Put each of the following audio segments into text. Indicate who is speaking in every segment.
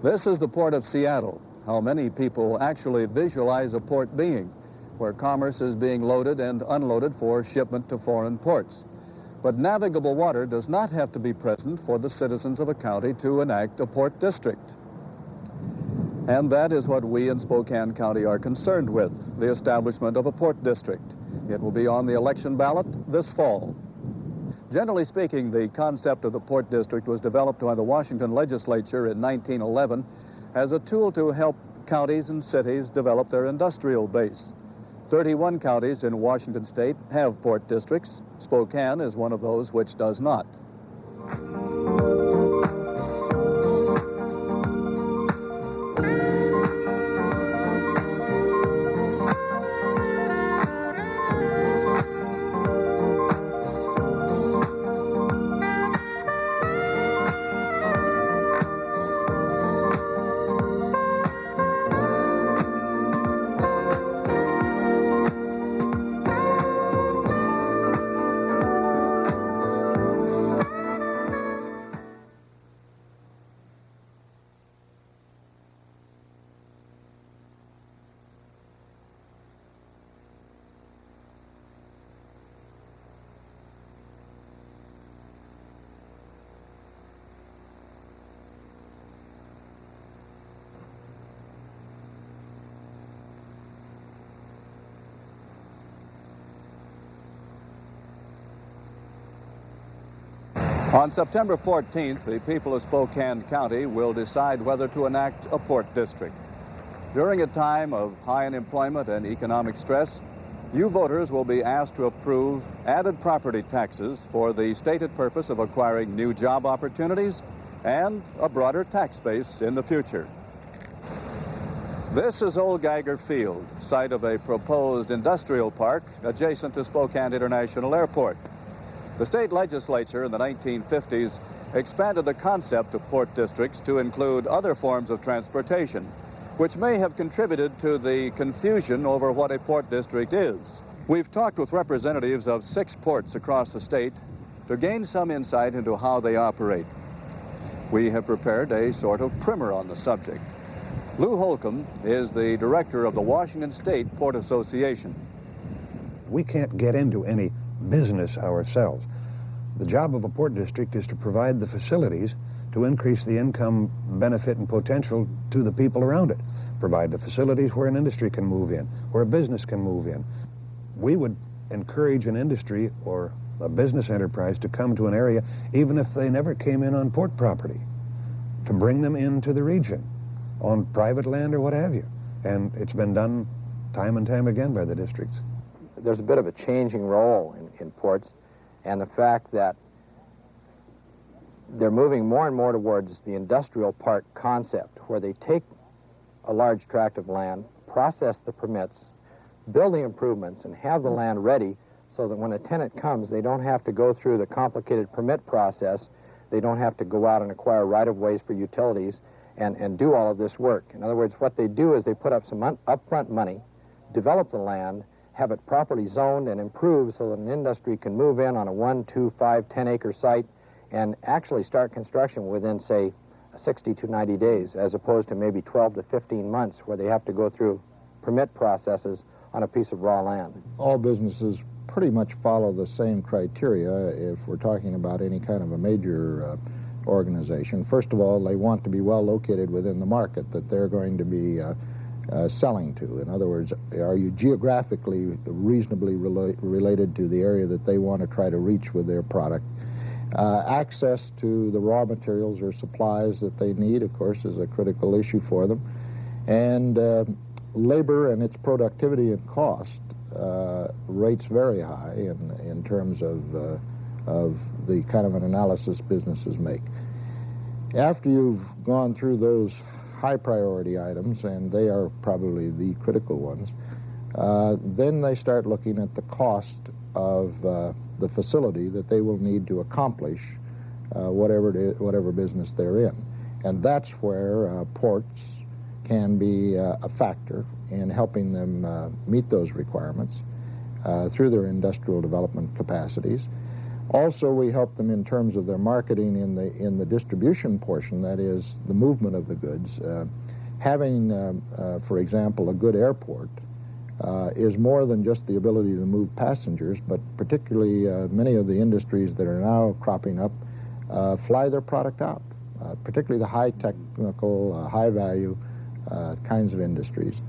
Speaker 1: This is the Port of Seattle. How many people actually visualize a port being, where commerce is being loaded and unloaded for shipment to foreign ports. But navigable water does not have to be present for the citizens of a county to enact a port district. And that is what we in Spokane County are concerned with, the establishment of a port district. It will be on the election ballot this fall. Generally speaking, the concept of the port district was developed by the Washington legislature in 1911 as a tool to help counties and cities develop their industrial base. 31 counties in Washington state have port districts. Spokane is one of those which does not. On September 14th, the people of Spokane County will decide whether to enact a port district. During a time of high unemployment and economic stress, you voters will be asked to approve added property taxes for the stated purpose of acquiring new job opportunities and a broader tax base in the future. This is Old Geiger Field, site of a proposed industrial park adjacent to Spokane International Airport. The state legislature in the 1950s expanded the concept of port districts to include other forms of transportation, which may have contributed to the confusion over what a port district is. We've talked with representatives of 6 ports across the state to gain some insight into how they operate. We have prepared a sort of primer on the subject. Lou Holcomb is the director of the Washington State Port Association.
Speaker 2: We can't get into any business ourselves. The job of a port district is to provide the facilities to increase the income, benefit, and potential to the people around it. Provide the facilities where an industry can move in, where a business can move in. We would encourage an industry or a business enterprise to come to an area even if they never came in on port property, to bring them into the region on private land or what have you. And it's been done time and time again by the districts.
Speaker 3: There's a bit of a changing role in ports, and the fact that they're moving more and more towards the industrial park concept, where they take a large tract of land, process the permits, build the improvements, and have the land ready so that when a tenant comes, they don't have to go through the complicated permit process. They don't have to go out and acquire right-of-ways for utilities and do all of this work. In other words, what they do is they put up some upfront money, develop the land, have it properly zoned and improved so that an industry can move in on a 1, 2, 5, 10-acre site and actually start construction within, say, 60 to 90 days, as opposed to maybe 12 to 15 months where they have to go through permit processes on a piece of raw land.
Speaker 4: All businesses pretty much follow the same criteria if we're talking about any kind of a major organization. First of all, they want to be well located within the market that they're going to be selling to. In other words, are you geographically reasonably related to the area that they want to try to reach with their product? Access to the raw materials or supplies that they need, of course, is a critical issue for them. And labor and its productivity and cost rates very high in terms of the kind of an analysis businesses make. After you've gone through those high priority items, and they are probably the critical ones, then they start looking at the cost of the facility that they will need to accomplish whatever business they're in. And that's where ports can be a factor in helping them meet those requirements through their industrial development capacities. Also, we help them in terms of their marketing in the distribution portion, that is, the movement of the goods. Having, for example, a good airport is more than just the ability to move passengers, but particularly many of the industries that are now cropping up fly their product out, particularly the high technical, high value kinds of industries.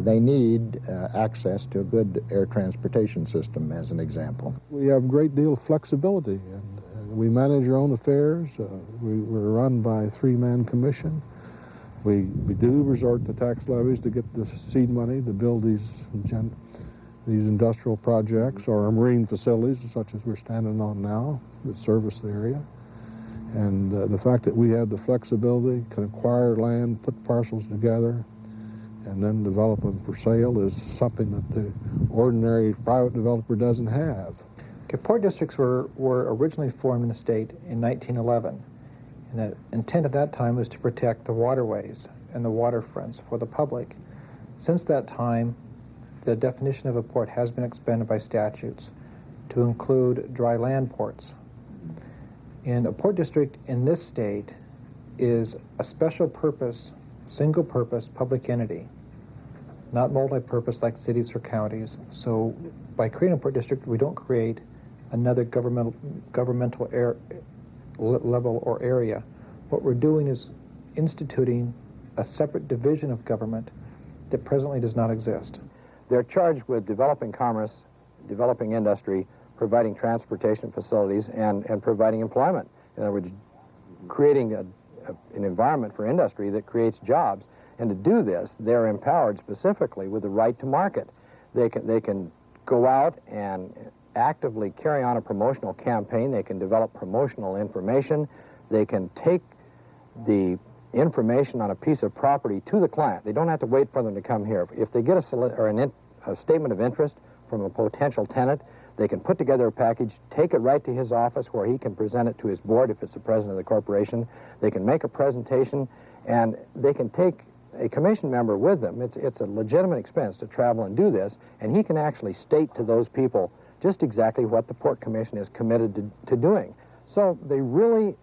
Speaker 4: They need access to a good air transportation system, as an example.
Speaker 5: We have a great deal of flexibility, and we manage our own affairs. We're run by a three-man commission. We do resort to tax levies to get the seed money to build these industrial projects or our marine facilities, such as we're standing on now, that service the area. And the fact that we have the flexibility, can acquire land, put parcels together, and then develop them for sale is something that the ordinary private developer doesn't have.
Speaker 6: Okay, port districts were originally formed in the state in 1911. And the intent at that time was to protect the waterways and the waterfronts for the public. Since that time, the definition of a port has been expanded by statutes to include dry land ports. And a port district in this state is a special purpose, single purpose public entity, not multi-purpose like cities or counties. So by creating a port district, we don't create another governmental level or area. What we're doing is instituting a separate division of government that presently does not exist.
Speaker 3: They're charged with developing commerce, developing industry, providing transportation facilities, and providing employment. In other words, creating an environment for industry that creates jobs. And to do this, they're empowered specifically with the right to market. They can go out and actively carry on a promotional campaign. They can develop promotional information. They can take the information on a piece of property to the client. They don't have to wait for them to come here. If they get a statement of interest from a potential tenant, they can put together a package, take it right to his office where he can present it to his board if it's the president of the corporation. They can make a presentation, and they can take a commission member with them. It's a legitimate expense to travel and do this, and he can actually state to those people just exactly what the Port Commission is committed to doing. So they really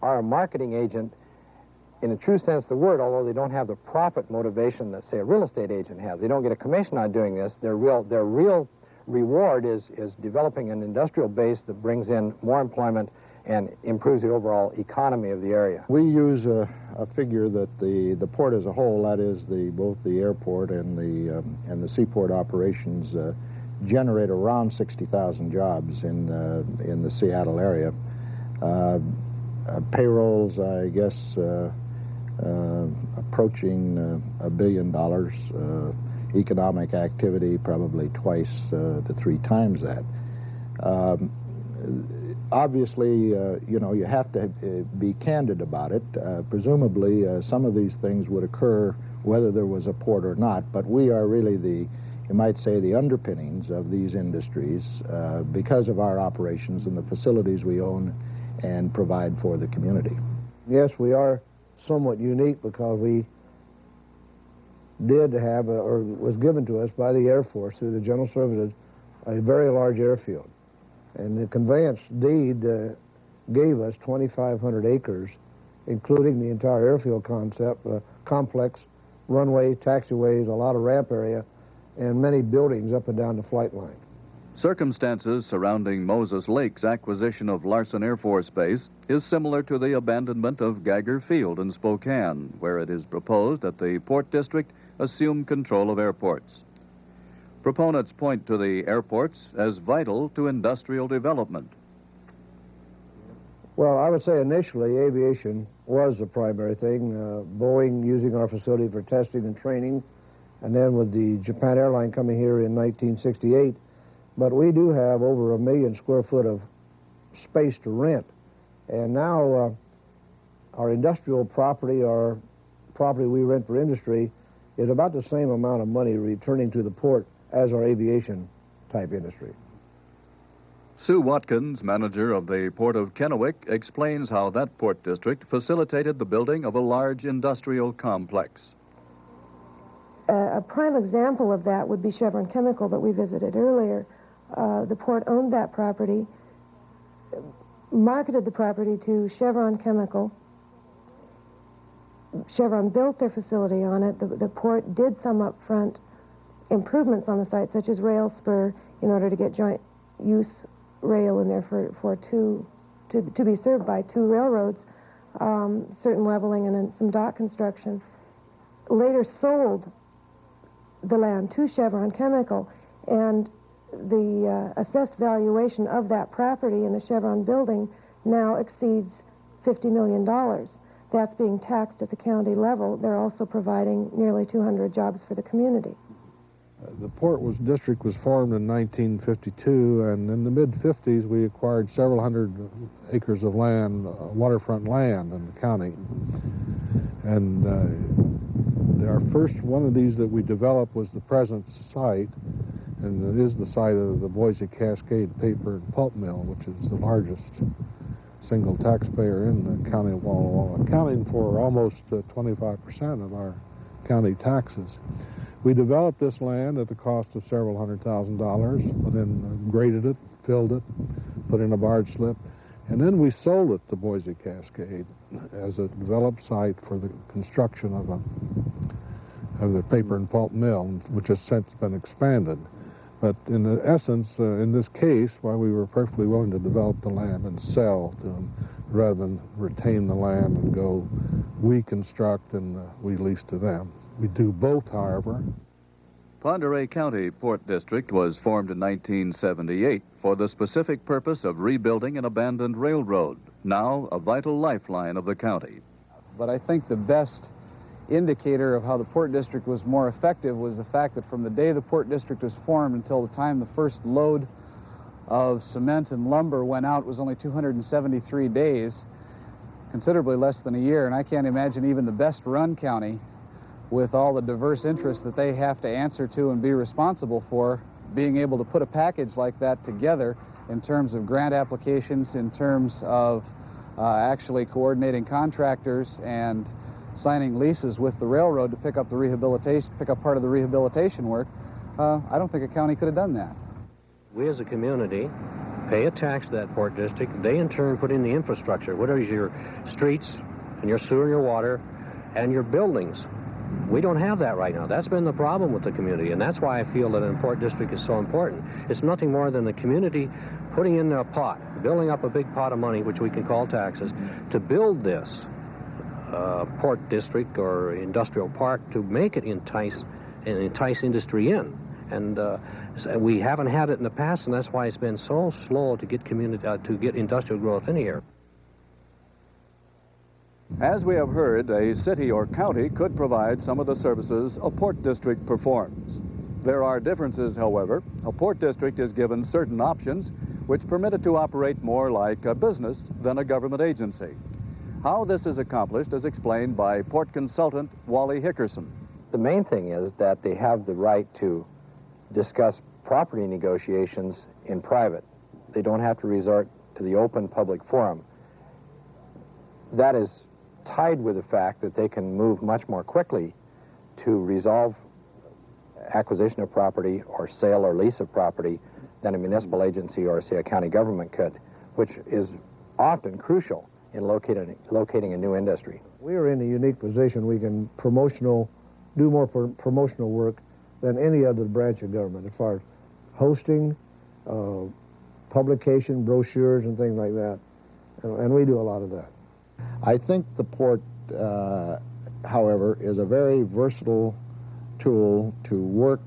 Speaker 3: are a marketing agent in a true sense of the word, although they don't have the profit motivation that, say, a real estate agent has. They don't get a commission on doing this. Their real reward is developing an industrial base that brings in more employment and improves the overall economy of the area.
Speaker 4: We use a figure that the port as a whole, that is both the airport and the seaport operations, generate around 60,000 jobs in the Seattle area. Payrolls, I guess, approaching $1 billion. Economic activity probably twice to 3 times that. Obviously, you have to be candid about it. Presumably, some of these things would occur whether there was a port or not, but we are really you might say, the underpinnings of these industries because of our operations and the facilities we own and provide for the community.
Speaker 7: Yes, we are somewhat unique because we did have, or was given to us by the Air Force through the General Services, a very large airfield. And the conveyance deed gave us 2,500 acres, including the entire airfield complex, runway, taxiways, a lot of ramp area, and many buildings up and down the flight line.
Speaker 1: Circumstances surrounding Moses Lake's acquisition of Larson Air Force Base is similar to the abandonment of Geiger Field in Spokane, where it is proposed that the Port District assume control of airports. Proponents point to the airports as vital to industrial development.
Speaker 7: Well, I would say initially aviation was the primary thing. Boeing using our facility for testing and training, and then with the Japan Airline coming here in 1968. But we do have over 1 million square foot of space to rent. And now our industrial property, our property we rent for industry, is about the same amount of money returning to the port as our aviation type industry.
Speaker 1: Sue Watkins, manager of the Port of Kennewick, explains how that port district facilitated the building of a large industrial complex.
Speaker 8: A prime example of that would be Chevron Chemical that we visited earlier. The port owned that property, marketed the property to Chevron Chemical. Chevron built their facility on it. The port did some upfront improvements on the site, such as rail spur, in order to get joint use rail in there to be served by two railroads, certain leveling and then some dock construction. Later sold the land to Chevron Chemical, and the assessed valuation of that property in the Chevron building now exceeds $50 million. That's being taxed at the county level. They're also providing nearly 200 jobs for the community.
Speaker 5: The port district was formed in 1952, and in the mid-50s we acquired several hundred acres of land, waterfront land in the county. And our first one of these that we developed was the present site, and it is the site of the Boise Cascade Paper and Pulp Mill, which is the largest single taxpayer in the county of Walla Walla, accounting for almost 25% of our county taxes. We developed this land at the cost of several $100,000, but then graded it, filled it, put in a barge slip, and then we sold it to Boise Cascade as a developed site for the construction of the paper and pulp mill, which has since been expanded. But in essence, in this case, why we were perfectly willing to develop the land and sell to them rather than retain the land and go, we construct and we lease to them. We do both, however.
Speaker 1: Pend Oreille County Port District was formed in 1978 for the specific purpose of rebuilding an abandoned railroad, now a vital lifeline of the county.
Speaker 9: But I think the best indicator of how the Port District was more effective was the fact that from the day the Port District was formed until the time the first load of cement and lumber went out was only 273 days, considerably less than a year. And I can't imagine even the best run county, with all the diverse interests that they have to answer to and be responsible for, being able to put a package like that together in terms of grant applications, in terms of actually coordinating contractors and signing leases with the railroad to pick up part of the rehabilitation work. I don't think a county could have done that.
Speaker 10: We as a community pay a tax to that port district. They in turn put in the infrastructure. What are your streets and your sewer and your water and your buildings? We don't have that right now. That's been the problem with the community, and that's why I feel that an port district is so important. It's nothing more than the community putting in a pot, building up a big pot of money, which we can call taxes, to build this port district or industrial park to make it entice industry in. And so we haven't had it in the past, and that's why it's been so slow to get industrial growth in here.
Speaker 1: As we have heard, a city or county could provide some of the services a port district performs. There are differences, however. A port district is given certain options which permit it to operate more like a business than a government agency. How this is accomplished is explained by port consultant Wally Hickerson.
Speaker 3: The main thing is that they have the right to discuss property negotiations in private. They don't have to resort to the open public forum. That is tied with the fact that they can move much more quickly to resolve acquisition of property or sale or lease of property than a municipal agency or, say, a county government could, which is often crucial in locating a new industry.
Speaker 7: We are in a unique position. We can do more promotional work than any other branch of government as far as hosting, publication, brochures, and things like that. And we do a lot of that.
Speaker 4: I think the port, however, is a very versatile tool to work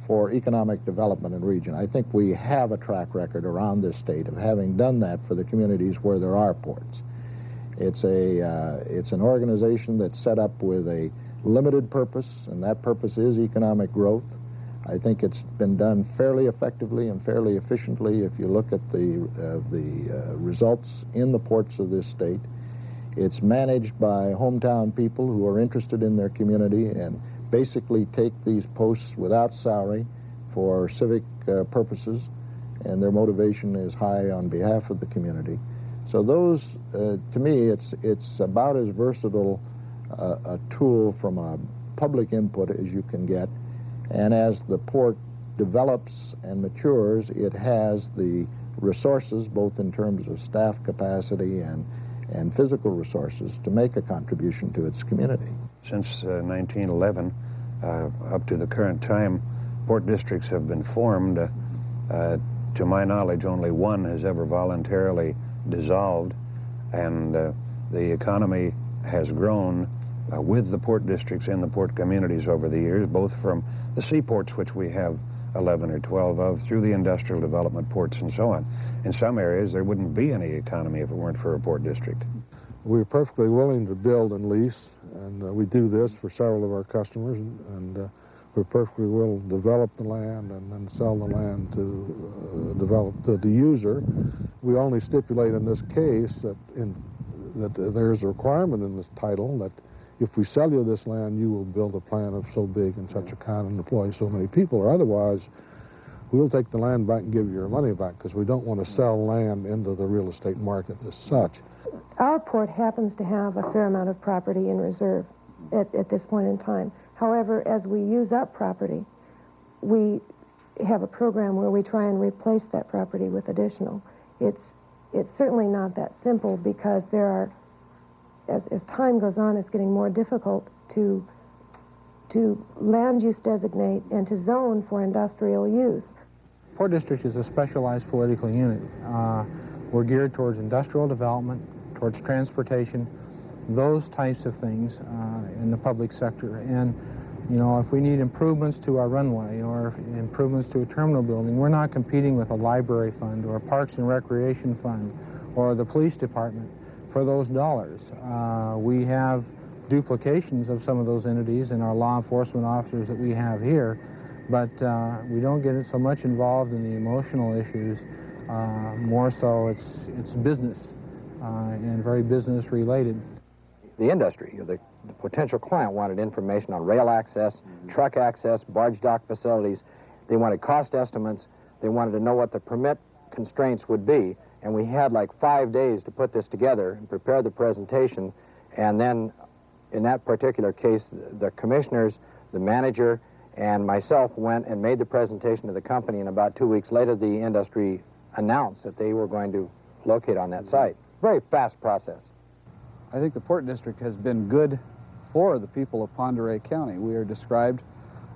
Speaker 4: for economic development in the region. I think we have a track record around this state of having done that for the communities where there are ports. It's an organization that's set up with a limited purpose, and that purpose is economic growth. I think it's been done fairly effectively and fairly efficiently if you look at the results in the ports of this state. It's managed by hometown people who are interested in their community and basically take these posts without salary for civic purposes, and their motivation is high on behalf of the community. So those, to me, it's about as versatile a tool from a public input as you can get. And as the port develops and matures, it has the resources, both in terms of staff capacity and physical resources, to make a contribution to its community.
Speaker 2: Since 1911, up to the current time, port districts have been formed. To my knowledge, only one has ever voluntarily dissolved, and the economy has grown with the port districts in the port communities over the years, both from the seaports, which we have 11 or 12 of, through the industrial development ports and so on. In some areas, there wouldn't be any economy if it weren't for a port district.
Speaker 5: We're perfectly willing to build and lease, and we do this for several of our customers, and we're perfectly willing to develop the land and then sell the land to develop to the user. We only stipulate in this case that there's a requirement in this title that if we sell you this land, you will build a plant of so big and such a kind and employ so many people, or otherwise we'll take the land back and give you your money back, because we don't want to sell land into the real estate market as such.
Speaker 8: Our port happens to have a fair amount of property in reserve at this point in time. However, as we use up property, we have a program where we try and replace that property with additional. It's certainly not that simple, because there are, as time goes on, it's getting more difficult to land use designate and to zone for industrial use.
Speaker 11: Port District is a specialized political unit. We're geared towards industrial development, towards transportation, those types of things in the public sector. And, you know, if we need improvements to our runway or improvements to a terminal building, we're not competing with a library fund or a parks and recreation fund or the police department for those dollars. We have duplications of some of those entities in our law enforcement officers that we have here, but we don't get so much involved in the emotional issues. More so it's business and very business related.
Speaker 3: The industry, or the potential client, wanted information on rail access, truck access, barge dock facilities. They wanted cost estimates. They wanted to know what the permit constraints would be. And we had like 5 days to put this together and prepare the presentation. And then, in that particular case, the commissioners, the manager, and myself went and made the presentation to the company. And about 2 weeks later, the industry announced that they were going to locate on that site. Very fast process.
Speaker 9: I think the Port District has been good for the people of Pend Oreille County. We are described,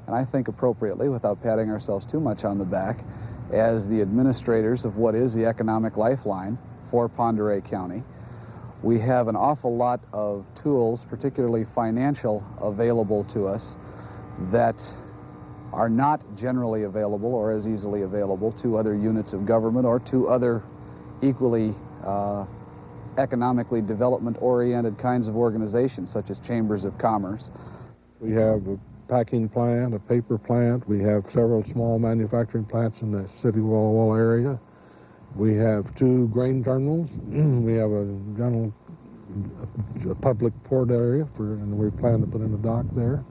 Speaker 9: and I think appropriately, without patting ourselves too much on the back, as the administrators of what is the economic lifeline for Pend Oreille County. We have an awful lot of tools, particularly financial, available to us that are not generally available or as easily available to other units of government or to other equally economically development-oriented kinds of organizations, such as chambers of commerce.
Speaker 5: We have a packing plant, a paper plant. We have several small manufacturing plants in the city Walla Walla area. We have 2 grain terminals. We have a public port area, and we plan to put in a dock there.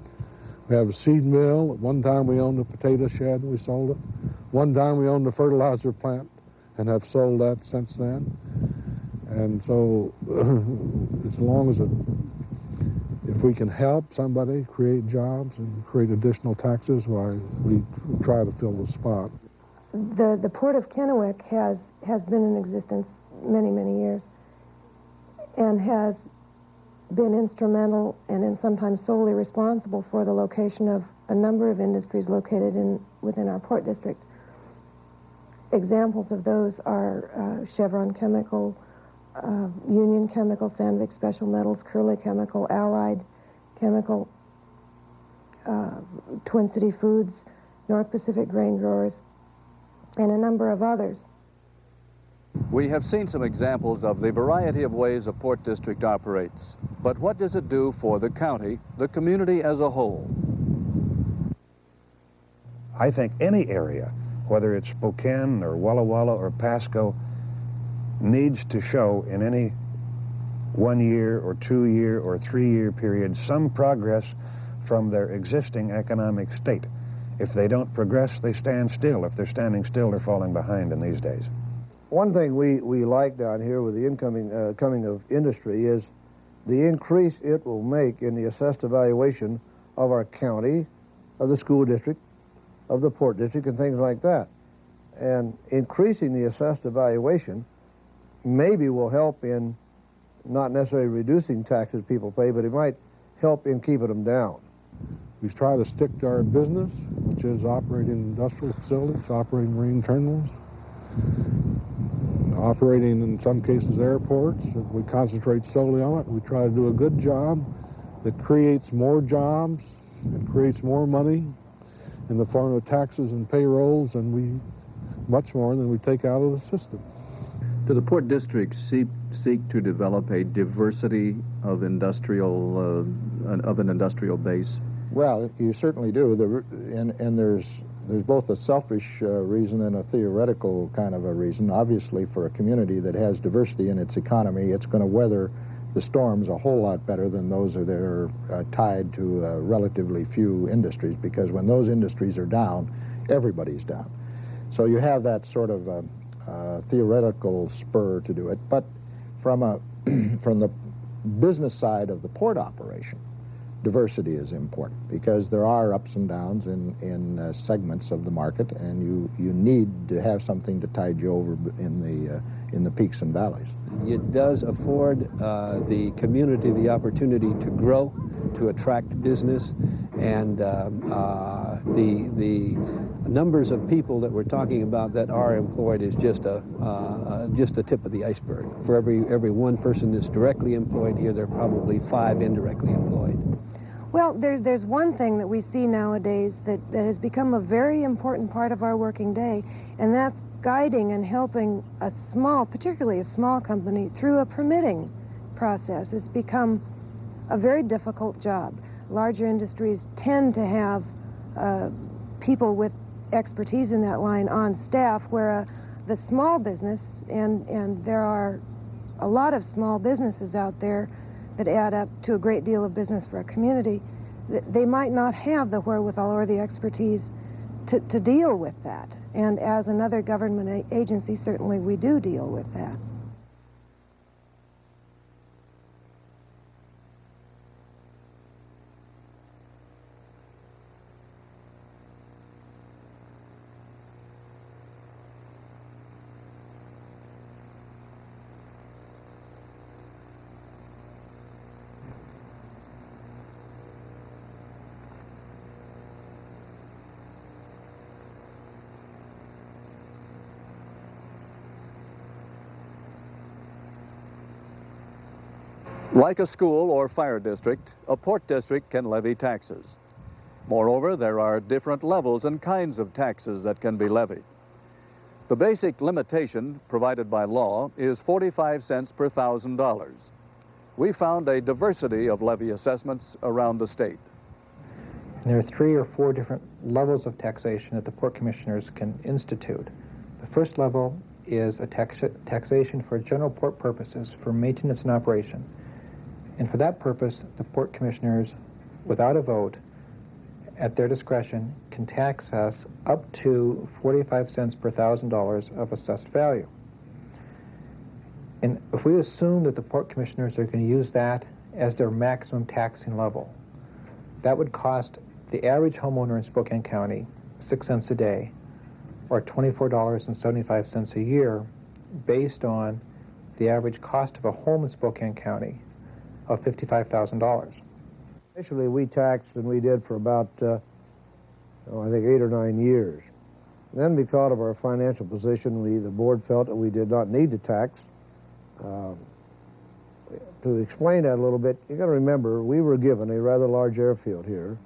Speaker 5: We have a seed mill. At one time we owned a potato shed and we sold it. One time we owned a fertilizer plant and have sold that since then. And so as long as if we can help somebody create jobs and create additional taxes, why we try to fill the spot.
Speaker 8: The Port of Kennewick has been in existence many, many years and has been instrumental and sometimes solely responsible for the location of a number of industries located within our port district. Examples of those are Chevron Chemical, Union Chemical, Sandvik Special Metals, Curley Chemical, Allied Chemical, Twin City Foods, North Pacific Grain Growers, and a number of others.
Speaker 1: We have seen some examples of the variety of ways a port district operates, but what does it do for the county, the community as a whole?
Speaker 2: I think any area, whether it's Spokane or Walla Walla or Pasco, needs to show in any 1 year or 2 year or 3 year period some progress from their existing economic state. If they don't progress, they stand still. If they're standing still, they're falling behind in these days.
Speaker 7: One thing we like down here with the coming of industry is the increase it will make in the assessed evaluation of our county, of the school district, of the port district, and things like that. And increasing the assessed evaluation maybe will help in not necessarily reducing taxes people pay, but it might help in keeping them down.
Speaker 5: We try to stick to our business, which is operating industrial facilities, operating marine terminals, operating, in some cases, airports. We concentrate solely on it. We try to do a good job that creates more jobs and creates more money in the form of taxes and payrolls, and much more than we take out of the system.
Speaker 1: Do the port districts seek to develop a diversity of an industrial base?
Speaker 4: Well, you certainly do, and there's both a selfish reason and a theoretical kind of a reason. Obviously, for a community that has diversity in its economy, it's going to weather the storms a whole lot better than those that are tied to relatively few industries, because when those industries are down, everybody's down. So you have that sort of theoretical spur to do it. But from the business side of the port operation, diversity is important, because there are ups and downs in segments of the market, and you need to have something to tide you over in the peaks and valleys.
Speaker 12: It does afford the community the opportunity to grow, to attract business, and the numbers of people that we're talking about that are employed is just the tip of the iceberg. For every one person that's directly employed here, there are probably 5 indirectly employed.
Speaker 8: Well, there's one thing that we see nowadays that has become a very important part of our working day, and that's guiding and helping particularly a small company, through a permitting process. It's become a very difficult job. Larger industries tend to have people with expertise in that line on staff, where the small business, and there are a lot of small businesses out there that add up to a great deal of business for a community, they might not have the wherewithal or the expertise to deal with that. And as another government agency, certainly we do deal with that.
Speaker 1: Like a school or fire district, a port district can levy taxes. Moreover, there are different levels and kinds of taxes that can be levied. The basic limitation provided by law is 45 cents per $1,000. We found a diversity of levy assessments around the state.
Speaker 6: And there are 3 or 4 different levels of taxation that the port commissioners can institute. The first level is a taxation for general port purposes, for maintenance and operation. And for that purpose, the port commissioners, without a vote, at their discretion, can tax us up to 45 cents per $1,000 of assessed value. And if we assume that the port commissioners are going to use that as their maximum taxing level, that would cost the average homeowner in Spokane County 6 cents a day, or $24.75 a year, based on the average cost of a home in Spokane County of $55,000.
Speaker 7: Initially, we taxed, and we did for about, I think 8 or 9 years. Then, because of our financial position, the board felt that we did not need to tax. To explain that a little bit, you got to remember, we were given a rather large airfield here.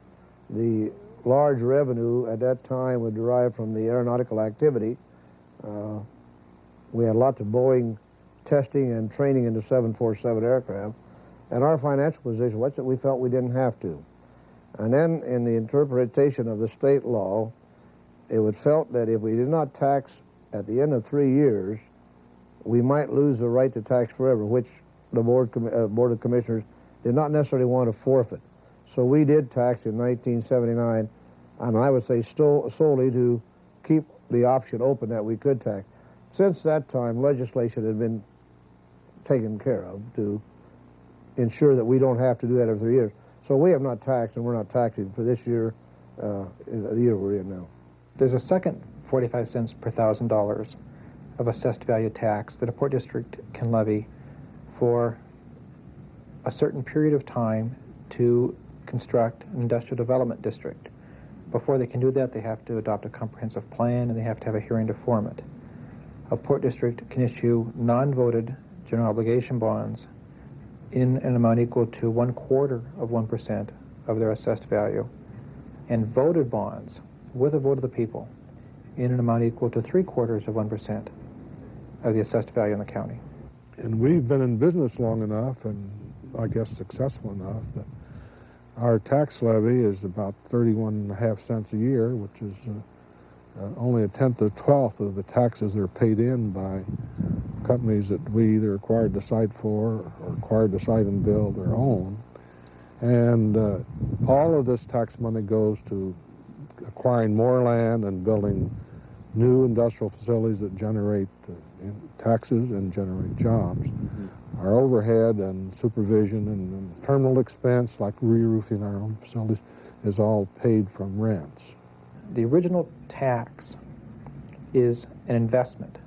Speaker 7: The large revenue at that time would derive from the aeronautical activity. We had lots of Boeing testing and training in the 747 aircraft. And our financial position was that we felt we didn't have to. And then in the interpretation of the state law, it was felt that if we did not tax at the end of 3 years, we might lose the right to tax forever, which the Board of Commissioners did not necessarily want to forfeit. So we did tax in 1979, and I would say solely to keep the option open that we could tax. Since that time, legislation had been taken care of to ensure that we don't have to do that every 3 years. So we have not taxed, and we're not taxing for this year, the year we're in now.
Speaker 6: There's a second 45 cents per $1,000 of assessed value tax that a port district can levy for a certain period of time to construct an industrial development district. Before they can do that, they have to adopt a comprehensive plan and they have to have a hearing to form it. A port district can issue non-voted general obligation bonds in an amount equal to 1/4% of their assessed value, and voted bonds with a vote of the people in an amount equal to 3/4% of the assessed value in the county.
Speaker 5: And we've been in business long enough, and I guess successful enough, that our tax levy is about 31.5 cents a year, which is only a tenth or 12th of the taxes that are paid in by companies that we either acquired the site for or acquired the site and build or own. And all of this tax money goes to acquiring more land and building new industrial facilities that generate taxes and generate jobs. Our overhead and supervision and terminal expense, like re-roofing our own facilities, is all paid from rents.
Speaker 6: The original tax is an investment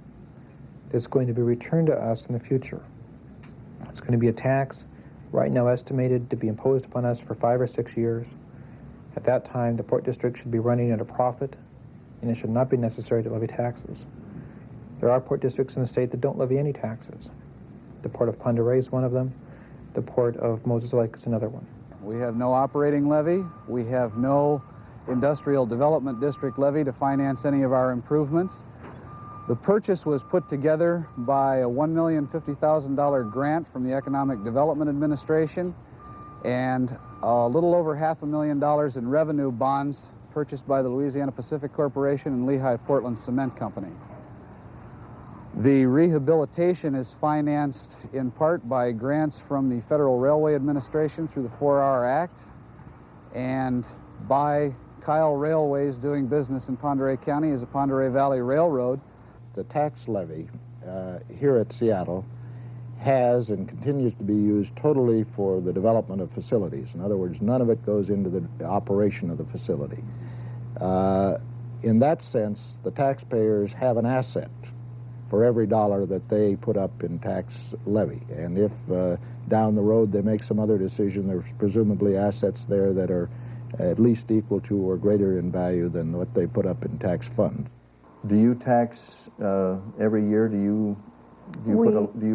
Speaker 6: that's going to be returned to us in the future. It's going to be a tax right now estimated to be imposed upon us for 5 or 6 years. At that time, the port district should be running at a profit, and it should not be necessary to levy taxes. There are port districts in the state that don't levy any taxes. The Port of Pend Oreille is one of them. The Port of Moses Lake is another one.
Speaker 9: We have no operating levy. We have no industrial development district levy to finance any of our improvements. The purchase was put together by a $1,050,000 grant from the Economic Development Administration and a little over $500,000 in revenue bonds purchased by the Louisiana Pacific Corporation and Lehigh Portland Cement Company. The rehabilitation is financed in part by grants from the Federal Railway Administration through the 4R Act and by Kyle Railways doing business in Pend Oreille County as a Pend Oreille Valley Railroad.
Speaker 4: The tax levy here at Seattle has and continues to be used totally for the development of facilities. In other words, none of it goes into the operation of the facility. In that sense, the taxpayers have an asset for every dollar that they put up in tax levy. And if down the road they make some other decision, there's presumably assets there that are at least equal to or greater in value than what they put up in tax fund.
Speaker 1: Do you tax every year? Do you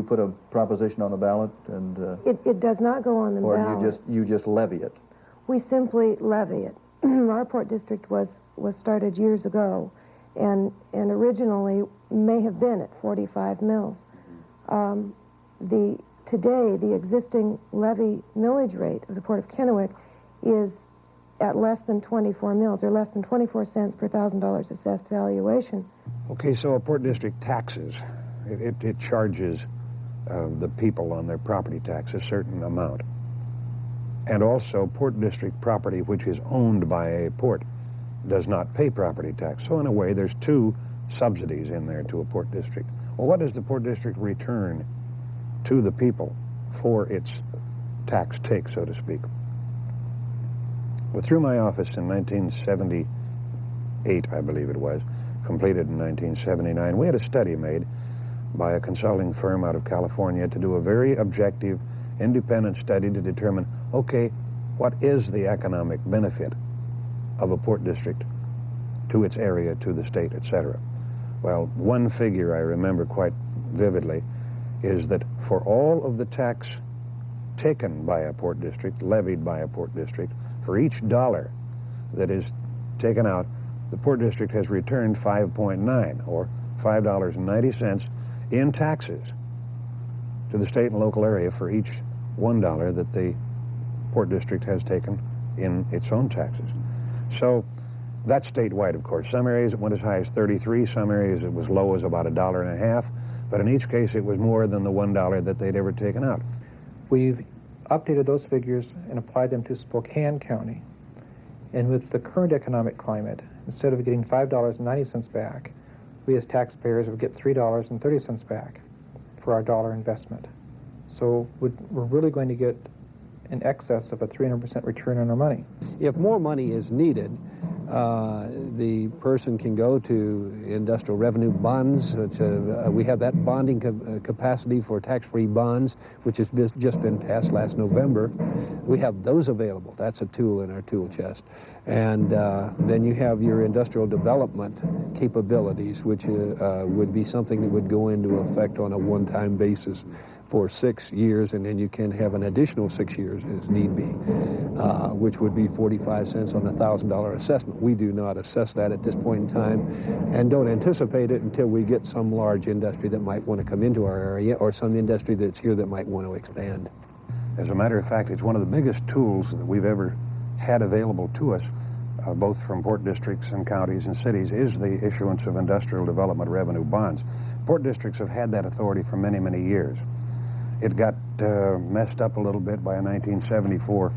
Speaker 1: put a proposition on the ballot, and
Speaker 8: It does not go on the
Speaker 1: or
Speaker 8: ballot.
Speaker 1: you just levy it?
Speaker 8: We simply levy it. Our port district was started years ago, and originally may have been at 45 mills. Today, the existing levy millage rate of the Port of Kennewick is at less than 24 mills, or less than 24 cents per $1,000 assessed valuation.
Speaker 2: Okay, so a port district taxes. It charges the people on their property tax a certain amount. And also, port district property which is owned by a port does not pay property tax. So in a way, there's two subsidies in there to a port district. Well, what does the port district return to the people for its tax take, so to speak? Well, through my office in 1978, I believe it was, completed in 1979, we had a study made by a consulting firm out of California to do a very objective, independent study to determine, okay, what is the economic benefit of a port district to its area, to the state, etc. Well, one figure I remember quite vividly is that for all of the tax taken by a port district, levied by a port district, for each dollar that is taken out, the port district has returned 5.9, or $5.90 in taxes to the state and local area for each $1 that the port district has taken in its own taxes. So that's statewide, of course. Some areas it went as high as 33, some areas it was low as about $1.50, but in each case it was more than the $1 that they'd ever taken out.
Speaker 6: We've updated those figures and applied them to Spokane County. And with the current economic climate, instead of getting $5.90 back, we as taxpayers would get $3.30 back for our dollar investment. So we're really going to get in excess of a 300% return on our money.
Speaker 12: If more money is needed, The person can go to industrial revenue bonds, which we have that bonding capacity for tax-free bonds, which has just been passed last November. We have those available. That's a tool in our tool chest. And then you have your industrial development capabilities, which would be something that would go into effect on a one-time basis for 6 years, and then you can have an additional 6 years as need be, which would be 45 cents on a $1,000 assessment. We do not assess that at this point in time and don't anticipate it until we get some large industry that might want to come into our area or some industry that's here that might want to expand.
Speaker 2: As a matter of fact, it's one of the biggest tools that we've ever had available to us, both from port districts and counties and cities, is the issuance of industrial development revenue bonds. Port districts have had that authority for many, many years. It got messed up a little bit by a 1974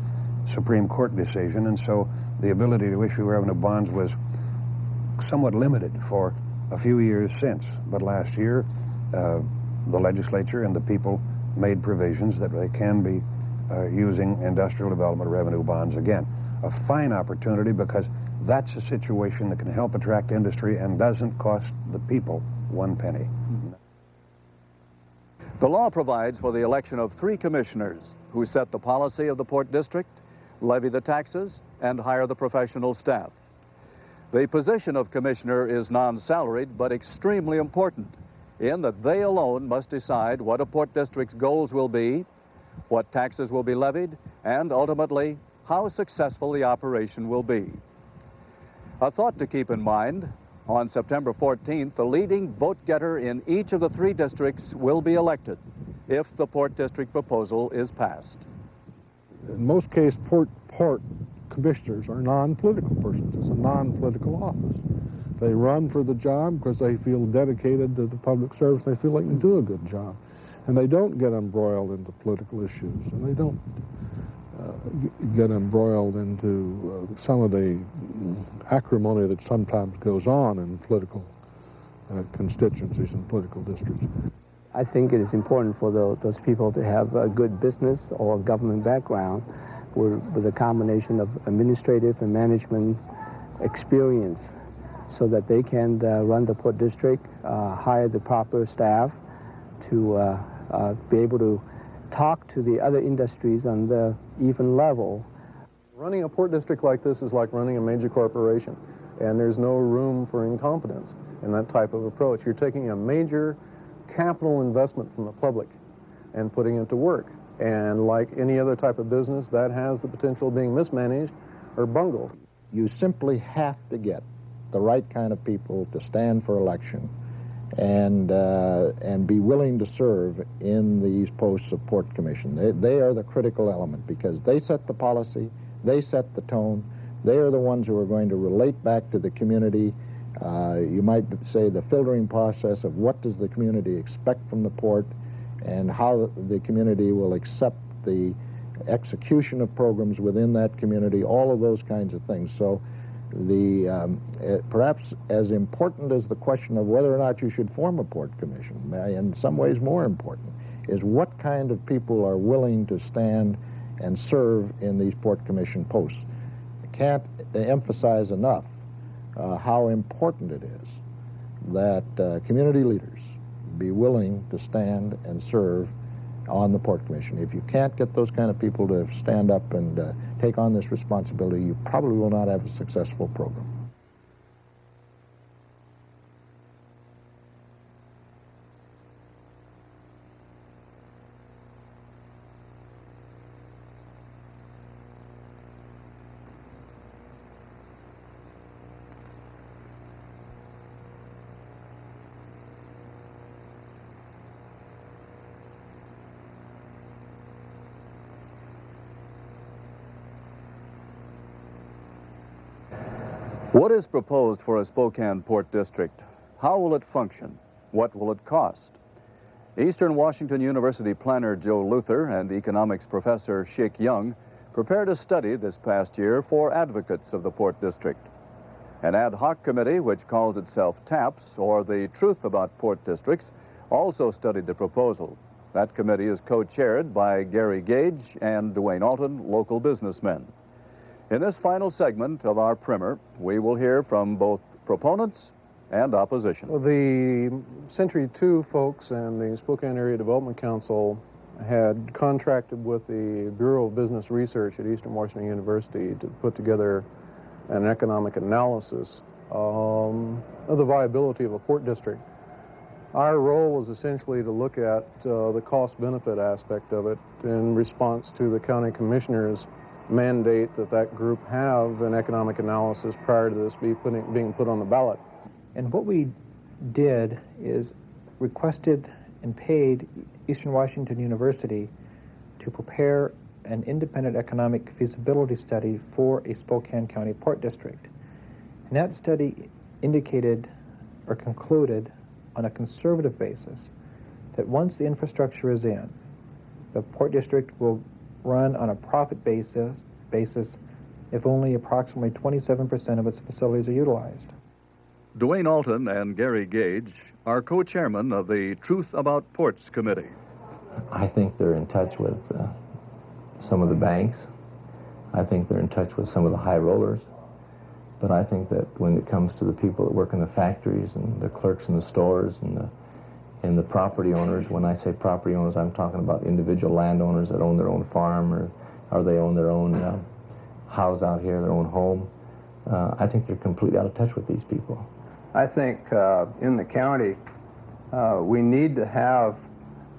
Speaker 2: Supreme Court decision, and so the ability to issue revenue bonds was somewhat limited for a few years since. But last year, the legislature and the people made provisions that they can be using industrial development revenue bonds again. A fine opportunity, because that's a situation that can help attract industry and doesn't cost the people one penny.
Speaker 1: The law provides for the election of 3 commissioners who set the policy of the Port District, levy the taxes, and hire the professional staff. The position of commissioner is non-salaried but extremely important in that they alone must decide what a Port District's goals will be, what taxes will be levied, and ultimately how successful the operation will be. A thought to keep in mind: on September 14th, the leading vote-getter in each of the 3 districts will be elected if the Port District proposal is passed.
Speaker 5: In most cases, port commissioners are non-political persons. It's a non-political office. They run for the job because they feel dedicated to the public service. They feel they can do a good job. And they don't get embroiled into political issues. And they don't get embroiled into some of the acrimony that sometimes goes on in political constituencies and political districts.
Speaker 13: I think it is important for those people to have a good business or government background with a combination of administrative and management experience so that they can run the Port District, hire the proper staff to be able to talk to the other industries on the even level.
Speaker 14: Running a port district like this is like running a major corporation, and there's no room for incompetence in that type of approach. You're taking a major capital investment from the public and putting it to work. And like any other type of business, that has the potential of being mismanaged or bungled.
Speaker 4: You simply have to get the right kind of people to stand for election and be willing to serve in these posts of Port Commission. They are the critical element because they set the policy, they set the tone, they are the ones who are going to relate back to the community. You might say the filtering process of what does the community expect from the port and how the community will accept the execution of programs within that community, all of those kinds of things. So perhaps as important as the question of whether or not you should form a Port Commission, in some ways more important, is what kind of people are willing to stand and serve in these Port Commission posts. I can't emphasize enough how important it is that community leaders be willing to stand and serve on the Port Commission. If you can't get those kind of people to stand up and take on this responsibility, you probably will not have a successful program.
Speaker 1: What is proposed for a Spokane Port District? How will it function? What will it cost? Eastern Washington University planner Joe Luther and economics professor Shik Young prepared a study this past year for advocates of the Port District. An ad hoc committee, which calls itself TAPS, or the Truth About Port Districts, also studied the proposal. That committee is co-chaired by Gary Gage and Dwayne Alton, local businessmen. In this final segment of our primer, we will hear from both proponents and opposition.
Speaker 14: Well, the Century 2 folks and the Spokane Area Development Council had contracted with the Bureau of Business Research at Eastern Washington University to put together an economic analysis of the viability of a port district. Our role was essentially to look at the cost-benefit aspect of it in response to the county commissioner's mandate that that group have an economic analysis prior to this being put on the ballot.
Speaker 6: And what we did is requested and paid Eastern Washington University to prepare an independent economic feasibility study for a Spokane County Port District. And that study indicated or concluded on a conservative basis that once the infrastructure is in, the Port District will run on a profit basis if only approximately 27% of its facilities are utilized.
Speaker 1: Dwayne Alton and Gary Gage are co-chairmen of the Truth About Ports Committee.
Speaker 15: I think they're in touch with some of the banks. I think they're in touch with some of the high rollers. But I think that when it comes to the people that work in the factories and the clerks in the stores and the property owners, when I say property owners, I'm talking about individual landowners that own their own farm or they own their own house out here, their own home. I think they're completely out of touch with these people.
Speaker 16: I think in the county, we need to have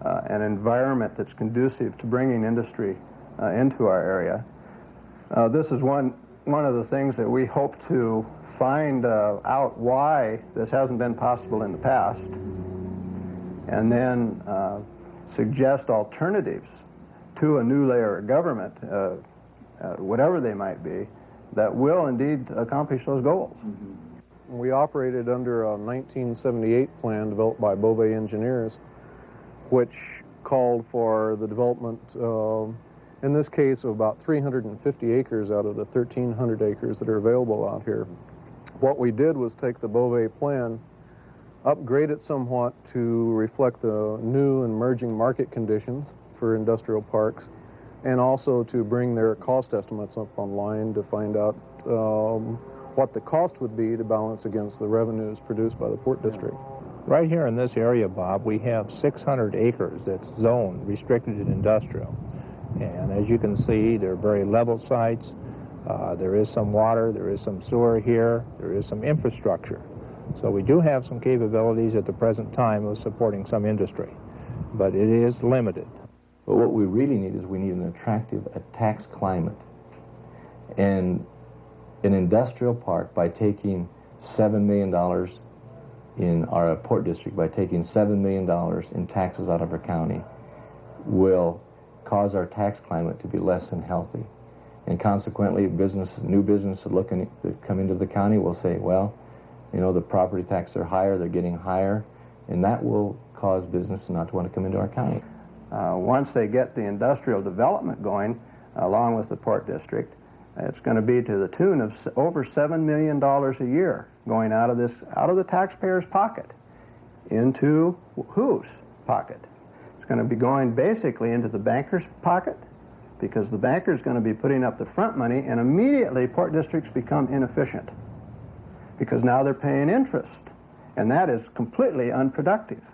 Speaker 16: an environment that's conducive to bringing industry into our area. This is one of the things that we hope to find out why this hasn't been possible in the past, and then suggest alternatives to a new layer of government, whatever they might be, that will indeed accomplish those goals.
Speaker 14: Mm-hmm. We operated under a 1978 plan developed by Beauvais engineers, which called for the development, in this case, of about 350 acres out of the 1,300 acres that are available out here. What we did was take the Beauvais plan, upgrade it somewhat to reflect the new and emerging market conditions for industrial parks, and also to bring their cost estimates up online to find out what the cost would be to balance against the revenues produced by the Port District.
Speaker 17: Right here in this area, Bob, we have 600 acres that's zoned, restricted and industrial. And as you can see, they're very level sites. There is some water, there is some sewer here, there is some infrastructure. So we do have some capabilities at the present time of supporting some industry, but it is limited.
Speaker 15: But what we really need is we need an attractive tax climate. And an industrial park, by taking $7 million in our Port District, by taking $7 million in taxes out of our county, will cause our tax climate to be less than healthy. And consequently, new businesses looking to come into the county will say, well, you know, the property taxes are higher, they're getting higher, and that will cause business not to want to come into our county.
Speaker 16: Once they get the industrial development going, along with the Port District, it's going to be to the tune of over $7 million a year going out of the taxpayer's pocket into whose pocket? It's going to be going basically into the banker's pocket, because the banker's going to be putting up the front money, and immediately Port Districts become inefficient because now they're paying interest, and that is completely unproductive.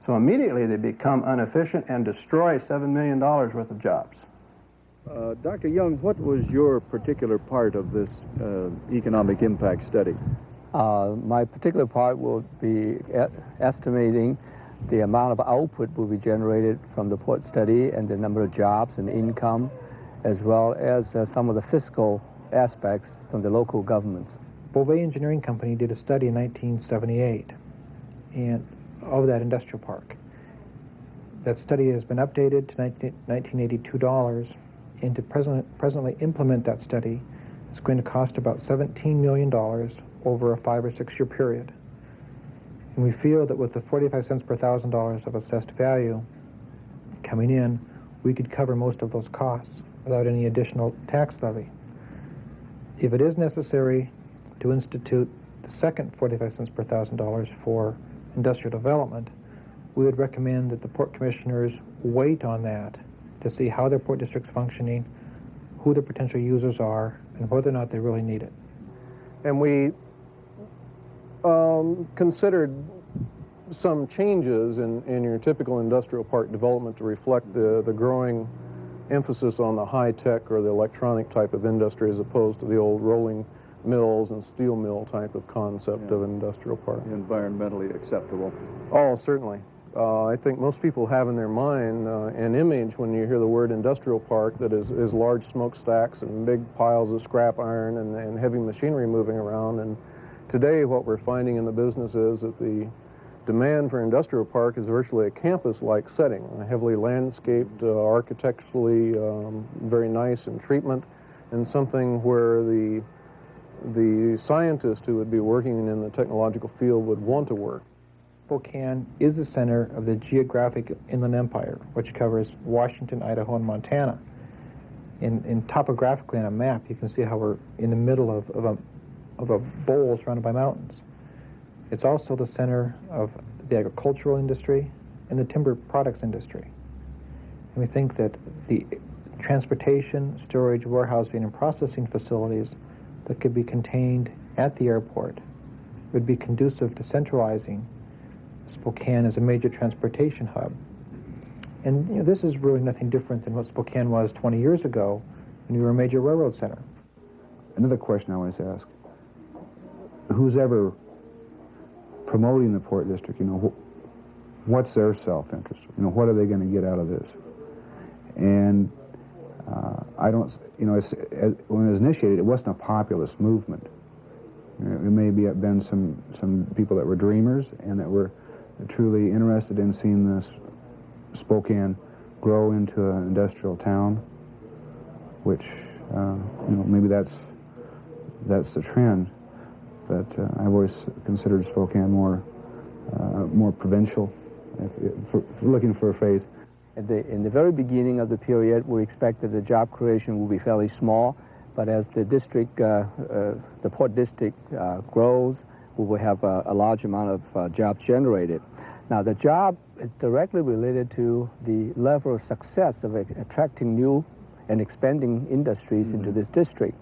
Speaker 16: So immediately they become inefficient and destroy $7 million worth of jobs.
Speaker 1: Dr. Young, what was your particular part of this economic impact study?
Speaker 13: My particular part will be estimating the amount of output will be generated from the port study and the number of jobs and income, as well as some of the fiscal aspects from the local governments.
Speaker 6: Beauvais Engineering Company did a study in 1978 of that industrial park. That study has been updated to $1982, and to presently implement that study is going to cost about $17 million over a 5 or 6 year period. And we feel that with the 45 cents per $1,000 of assessed value coming in, we could cover most of those costs without any additional tax levy. If it is necessary to institute the second 45 cents per $1,000 for industrial development, we would recommend that the port commissioners wait on that to see how their port district's functioning, who the potential users are and whether or not they really need it.
Speaker 14: And we considered some changes in your typical industrial park development to reflect the growing emphasis on the high-tech or the electronic type of industry as opposed to the old rolling mills and steel mill type of concept of an industrial park.
Speaker 1: Environmentally acceptable.
Speaker 14: Oh, certainly. I think most people have in their mind an image when you hear the word industrial park that is large smokestacks and big piles of scrap iron and heavy machinery moving around. And today what we're finding in the business is that the demand for industrial park is virtually a campus-like setting, a heavily landscaped, architecturally very nice in treatment, and something where the scientist who would be working in the technological field would want to work.
Speaker 6: Spokane is the center of the geographic Inland Empire, which covers Washington, Idaho, and Montana. In topographically on a map, you can see how we're in the middle of a bowl surrounded by mountains. It's also the center of the agricultural industry and the timber products industry. And we think that the transportation, storage, warehousing, and processing facilities that could be contained at the airport would be conducive to centralizing Spokane as a major transportation hub. And this is really nothing different than what Spokane was 20 years ago when we were a major railroad center.
Speaker 18: Another question I always ask, who's ever promoting the Port District, what's their self-interest? What are they going to get out of this? And I don't, when it was initiated, it wasn't a populist movement. It may have been some people that were dreamers and that were truly interested in seeing this Spokane grow into an industrial town, which, maybe that's the trend. But I've always considered Spokane more provincial, if looking for a phrase.
Speaker 13: In the very beginning of the period, we expected the job creation will be fairly small, but as the district, the Port District grows, we will have a large amount of jobs generated. Now, the job is directly related to the level of success of attracting new and expanding industries into this district.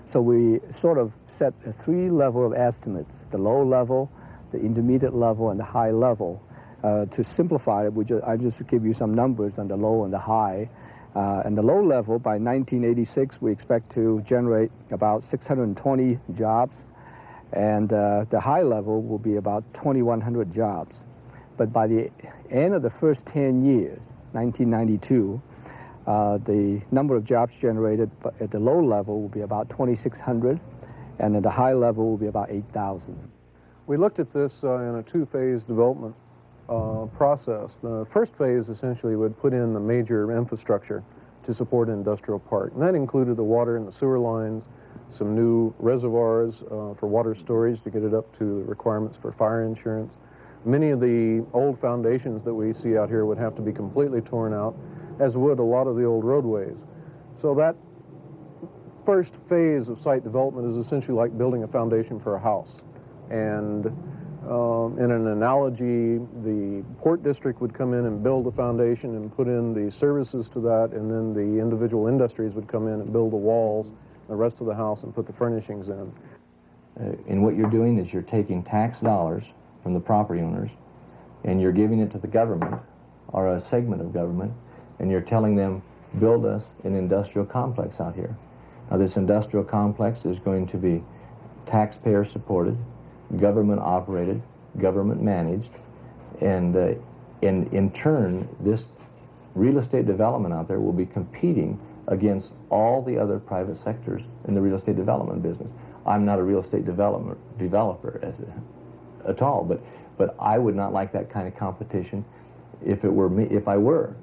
Speaker 13: So we sort of set a three level of estimates: the low level, the intermediate level, and the high level. To simplify it, I just give you some numbers on the low and the high. And the low level, by 1986, we expect to generate about 620 jobs, and the high level will be about 2,100 jobs. But by the end of the first 10 years, 1992, the number of jobs generated at the low level will be about 2,600, and at the high level will be about 8,000.
Speaker 14: We looked at this in a two-phase development process. The first phase essentially would put in the major infrastructure to support an industrial park, and that included the water and the sewer lines, some new reservoirs for water storage to get it up to the requirements for fire insurance. Many of the old foundations that we see out here would have to be completely torn out, as would a lot of the old roadways. So that first phase of site development is essentially like building a foundation for a house. And in an analogy, the Port District would come in and build a foundation and put in the services to that, and then the individual industries would come in and build the walls, the rest of the house, and put the furnishings in.
Speaker 15: And what you're doing is you're taking tax dollars from the property owners and you're giving it to the government, or a segment of government, and you're telling them, build us an industrial complex out here. Now, this industrial complex is going to be taxpayer supported, government operated, government managed, and in turn, this real estate development out there will be competing against all the other private sectors in the real estate development business. I'm not a real estate developer at all, but I would not like that kind of competition if it were me. If I were,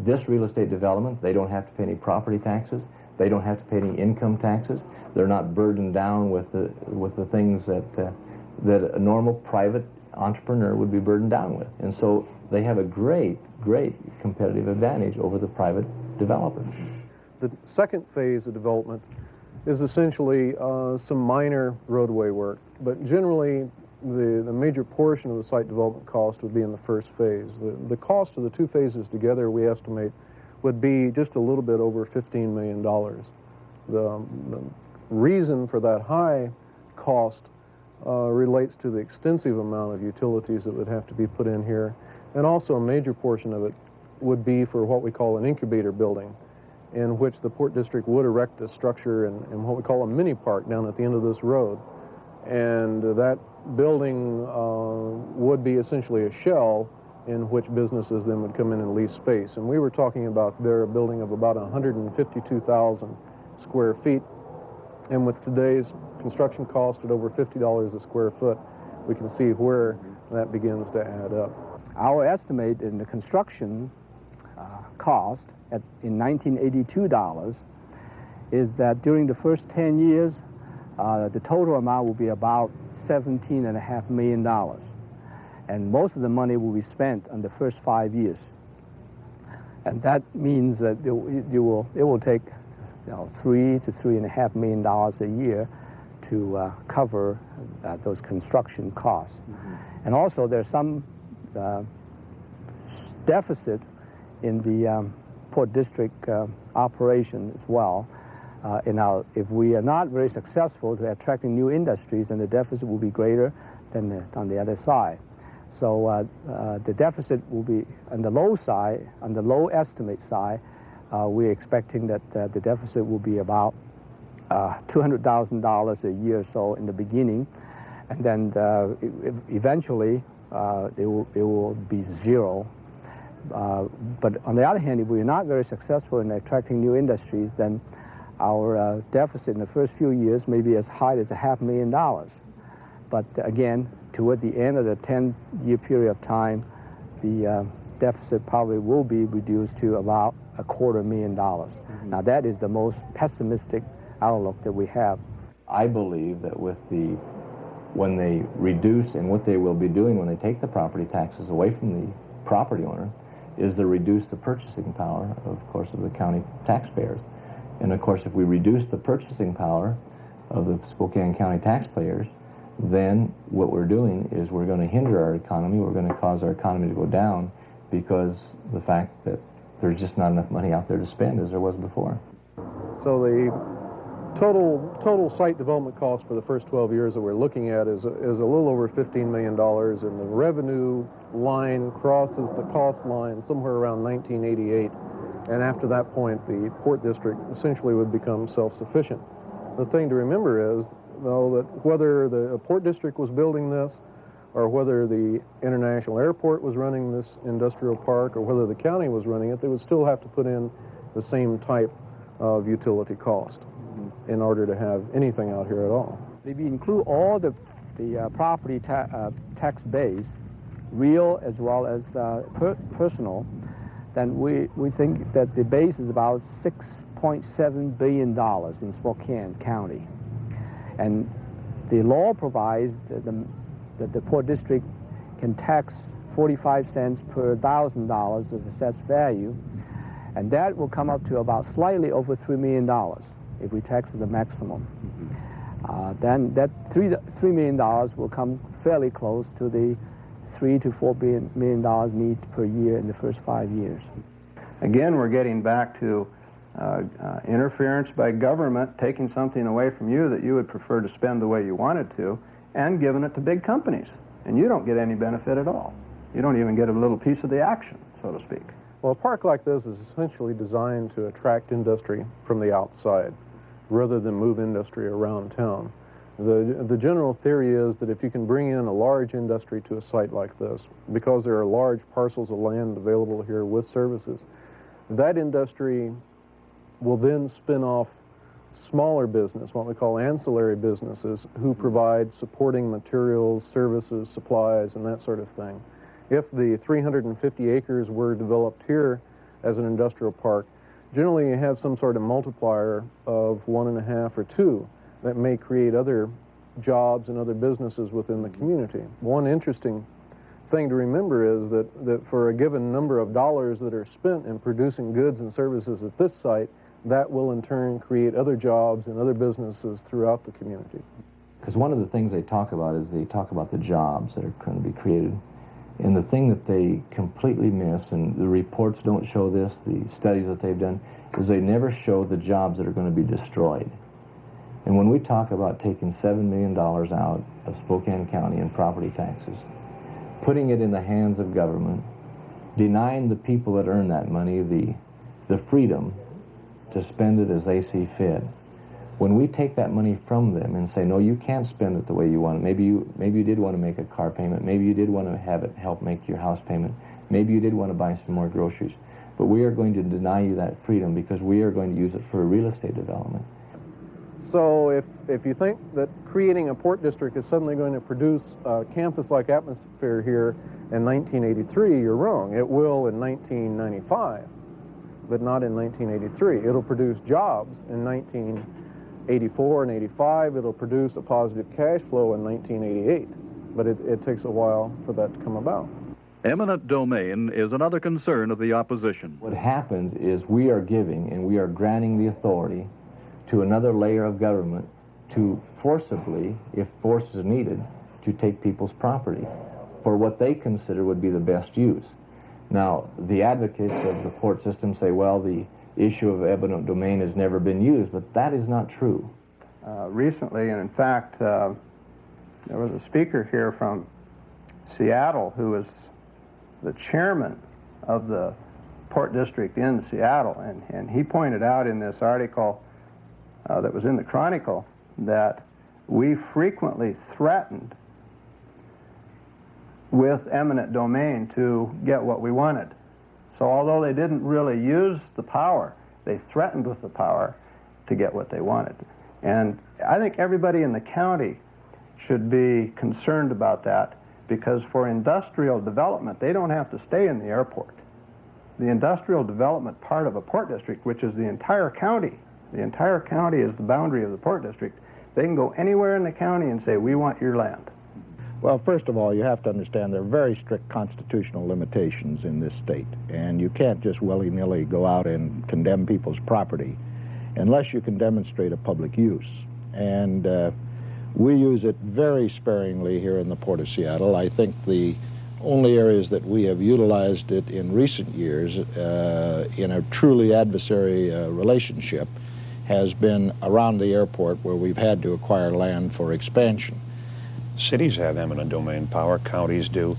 Speaker 15: this real estate development, they don't have to pay any property taxes. They don't have to pay any income taxes. They're not burdened down with the things that a normal private entrepreneur would be burdened down with. And so they have a great competitive advantage over the private developer.
Speaker 14: The second phase of development is essentially some minor roadway work, but generally the major portion of the site development cost would be in the first phase. The cost of the two phases together, we estimate, would be just a little bit over $15 million. The reason for that high cost relates to the extensive amount of utilities that would have to be put in here, and also a major portion of it would be for what we call an incubator building, in which the Port District would erect a structure in what we call a mini park down at the end of this road. And that building would be essentially a shell in which businesses then would come in and lease space. And we were talking about there a building of about 152,000 square feet. And with today's construction cost at over $50 a square foot, we can see where that begins to add up.
Speaker 13: Our estimate in the construction cost in 1982 dollars is that during the first 10 years, the total amount will be about $17.5 million. And most of the money will be spent on the first 5 years. And that means that it will take $3 to $3.5 million a year to cover those construction costs. And also there's some deficit in the Port District operation as well. If we are not very successful to attracting new industries, then the deficit will be greater than on the other side. So the deficit will be on the low side, on the low estimate side. We're expecting that the deficit will be about $200,000 a year or so in the beginning, and then eventually it will be zero. But on the other hand, if we're not very successful in attracting new industries, then our deficit in the first few years may be as high as $500,000. But again, toward the end of the 10-year period of time, the deficit probably will be reduced to about $250,000. Now that is the most pessimistic outlook that we have.
Speaker 15: I believe that when they reduce, and what they will be doing when they take the property taxes away from the property owner, is to reduce the purchasing power, of course, of the county taxpayers. And of course, if we reduce the purchasing power of the Spokane County taxpayers, then what we're doing is we're going to hinder our economy, we're going to cause our economy to go down, because the fact that there's just not enough money out there to spend as there was before.
Speaker 14: So the total site development cost for the first 12 years that we're looking at is a little over $15 million, and the revenue line crosses the cost line somewhere around 1988. And after that point, the Port District essentially would become self-sufficient. The thing to remember is, though, that whether the Port District was building this, or whether the International Airport was running this industrial park, or whether the county was running it, they would still have to put in the same type of utility cost in order to have anything out here at all.
Speaker 13: If you include all the property tax base, real as well as personal, then we think that the base is about $6.7 billion in Spokane County. And the law provides that the Port District can tax 45 cents per $1,000 of assessed value, and that will come up to about slightly over $3 million if we tax the maximum. Then that $3 million will come fairly close to the $3 to $4 million need per year in the first 5 years.
Speaker 16: Again, we're getting back to interference by government, taking something away from you that you would prefer to spend the way you wanted to, and giving it to big companies. And you don't get any benefit at all. You don't even get a little piece of the action, so to speak.
Speaker 14: Well, a park like this is essentially designed to attract industry from the outside, rather than move industry around town. The general theory is that if you can bring in a large industry to a site like this, because there are large parcels of land available here with services, that industry will then spin off smaller business, what we call ancillary businesses, who provide supporting materials, services, supplies, and that sort of thing. If the 350 acres were developed here as an industrial park, generally you have some sort of multiplier of 1.5 or 2 that may create other jobs and other businesses within the community. One interesting thing to remember is that for a given number of dollars that are spent in producing goods and services at this site, that will in turn create other jobs and other businesses throughout the community.
Speaker 15: Because one of the things they talk about is they talk about the jobs that are going to be created. And the thing that they completely miss, and the reports don't show this, the studies that they've done, is they never show the jobs that are going to be destroyed. And when we talk about taking $7 million out of Spokane County in property taxes, putting it in the hands of government, denying the people that earn that money the freedom to spend it as they see fit, when we take that money from them and say, no, you can't spend it the way you want it, maybe you did want to make a car payment, maybe you did want to have it help make your house payment, maybe you did want to buy some more groceries, but we are going to deny you that freedom because we are going to use it for real estate development.
Speaker 14: So if you think that creating a port district is suddenly going to produce a campus-like atmosphere here in 1983, you're wrong. It will in 1995, but not in 1983. It'll produce jobs in 1984 and 85. It'll produce a positive cash flow in 1988, but it takes a while for that to come about.
Speaker 1: Eminent domain is another concern of the opposition.
Speaker 15: What happens is we are giving and we are granting the authority to another layer of government to forcibly, if force is needed, to take people's property for what they consider would be the best use. Now, the advocates of the port system say, well, the issue of eminent domain has never been used, but that is not true.
Speaker 16: Recently, and in fact, there was a speaker here from Seattle who was the chairman of the port district in Seattle, and he pointed out in this article that was in the Chronicle that we frequently threatened with eminent domain to get what we wanted. So although they didn't really use the power, they threatened with the power to get what they wanted. And I think everybody in the county should be concerned about that, because for industrial development, they don't have to stay in the airport. The industrial development part of a port district, which is the entire county is the boundary of the port district, they can go anywhere in the county and say, we want your land.
Speaker 4: Well, first of all, you have to understand there are very strict constitutional limitations in this state, and you can't just willy-nilly go out and condemn people's property unless you can demonstrate a public use. And we use it very sparingly here in the Port of Seattle. I think the only areas that we have utilized it in recent years in a truly adversary relationship has been around the airport, where we've had to acquire land for expansion.
Speaker 2: Cities have eminent domain power, counties do,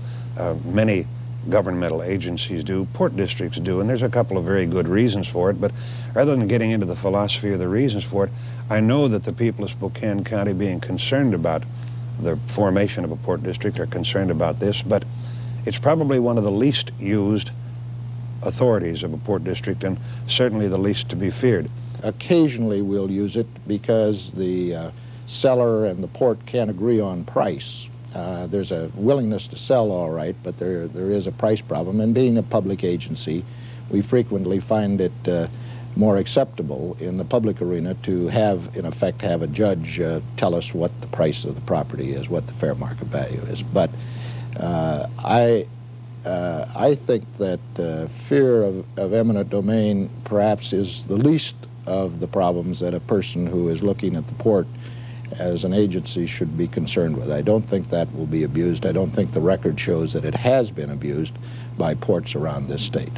Speaker 2: many governmental agencies do, port districts do, and there's a couple of very good reasons for it, but rather than getting into the philosophy or the reasons for it, I know that the people of Spokane County being concerned about the formation of a port district are concerned about this, but it's probably one of the least used authorities of a port district, and certainly the least to be feared.
Speaker 4: Occasionally we'll use it because the seller and the port can't agree on price. There's a willingness to sell, all right, but there is a price problem, and being a public agency, we frequently find it more acceptable in the public arena to have, in effect, have a judge tell us what the price of the property is, what the fair market value is. But I think that fear of eminent domain perhaps is the least of the problems that a person who is looking at the port as an agency should be concerned with. I don't think that will be abused. I don't think the record shows that it has been abused by ports around this state.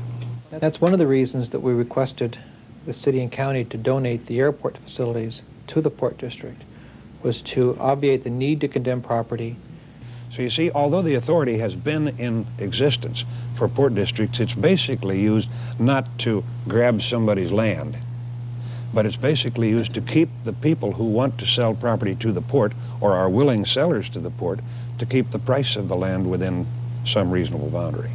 Speaker 6: That's one of the reasons that we requested the city and county to donate the airport facilities to the port district, was to obviate the need to condemn property.
Speaker 2: So you see, although the authority has been in existence for port districts, it's basically used not to grab somebody's land, but it's basically used to keep the people who want to sell property to the port, or are willing sellers to the port, to keep the price of the land within some reasonable boundary.